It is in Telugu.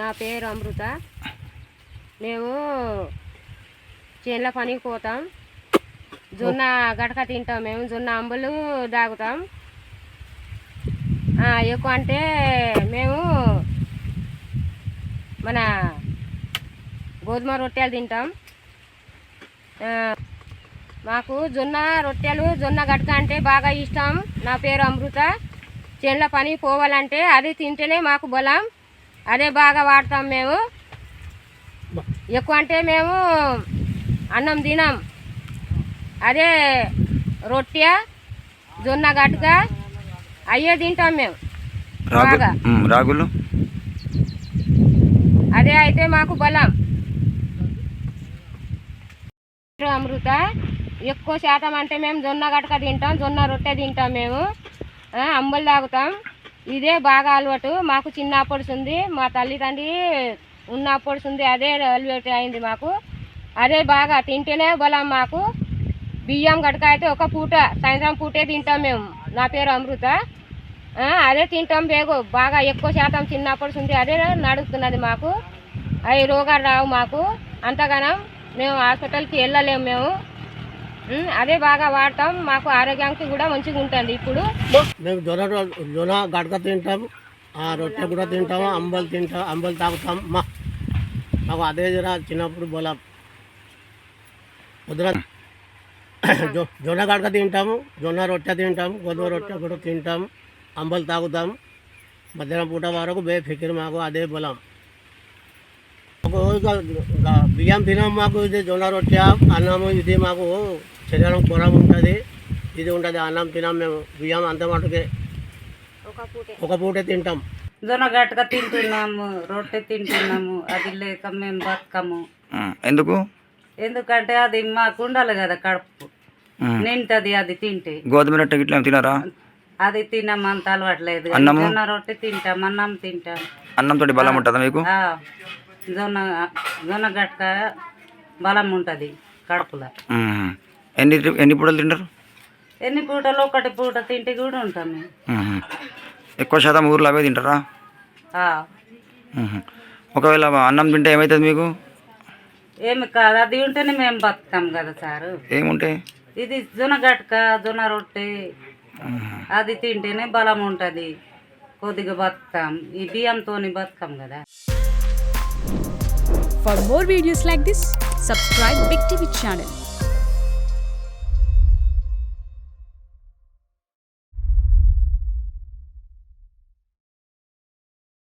నా పేరు అమృత. మేము చేనుల పనికి పోతాం. జొన్న గడక తింటాం. మేము జొన్న అంబులు తాగుతాం. ఎక్కువ అంటే మేము మన గోధుమ రొట్టెలు తింటాం. మాకు జొన్న రొట్టెలు జొన్న గడక అంటే బాగా ఇష్టం. నా పేరు అమృత. చేనుల పని పోవాలంటే అది తింటేనే మాకు బలం. అదే బాగా వాడతాం మేము. ఎక్కువ అంటే మేము అన్నం తినాం. అదే రొట్టె జొన్న గడక అయ్యే తింటాం మేము బాగా. రాగులు అదే అయితే మాకు బలం. అమృత ఎక్కువ శాతం అంటే మేము జొన్న గడక తింటాం, జొన్న రొట్టె తింటాం. మేము అంబలు తాగుతాం. ఇదే బాగా అలవాటు మాకు. చిన్నప్పటి ఉంది మా తల్లిదండ్రి ఉన్నప్పటి ఉంది అదే అలవాటు అయింది మాకు. అదే బాగా తింటేనే బలం మాకు. బియ్యం గడక అయితే ఒక పూట సాయంత్రం పూటే తింటాం మేము. నా పేరు అమృత. అదే తింటాం బాగా ఎక్కువ శాతం. చిన్నప్పటి ఉంది అదే నడుస్తున్నది మాకు. అవి రోగాలు రావు మాకు అంతగానం. మేము హాస్పిటల్కి వెళ్ళలేము మేము. అదే బాగా వాడతాం. మాకు ఆరోగ్యానికి కూడా మంచిగా ఉంటుంది. ఇప్పుడు మేము జొన్న గడక తింటాం, రొట్టె కూడా తింటాము, అంబలు తాగుతాం. మాకు అదే జర చిన్నప్పుడు బలం. పొద్దున జొన్న గడక తింటాము, జొన్న రొట్టె తింటాము, గోధుమ రొట్టె కూడా తింటాం, అంబలు తాగుతాం. మధ్యాహ్నం పూట వరకు ఫికిర్ మాకు అదే బలం. బియ్యం తినాం. మాకు ఇది జొన్న రొట్టె అన్నము ఇది మాకు శరీరం బలం ఉంటుంది. ఇది ఉంటుంది. అన్నం తినాం మేము. బియ్యం అంత మటుకే ఒక పూటే తింటాం. జొన్న గట్టక తింటున్నాము, రొట్టె తింటున్నాము. అది లేక మేము బతకము. ఎందుకంటే అది మాకు ఉండాలి కదా, కడుపు నింటది అది తింటే. గోధుమ రొట్టె గిట్లా తినారా? అది తినము, అంత అలవాట్లేదు. జొన్న రొట్టె తింటాం, అన్నం తింటాం. అన్నంతో బలం ఉంటుందా మీకు? జొన్న గట్టక బలం ఉంటుంది కడుపులో. ఎన్ని పూటలు తింటారు? ఎన్ని పూటలు? ఒకటి పూట తింటే కూడా ఉంటాం మేము. ఎక్కువ శాతం ఊర్లో అవే తింటారా? ఒకవేళ అన్నం తింటే ఏమవుతుంది మీకు? ఏమి కాదు, అది ఉంటేనే మేము బతుకుతాం కదా సారు. ఏముంటే ఇది జొన్న గట్టక జొన్న రొట్టె అది తింటేనే బలం ఉంటుంది. కొద్దిగా బతుకుతాం. ఈ బియ్యంతో బతుకం కదా. For more videos like this, subscribe Big TV channel.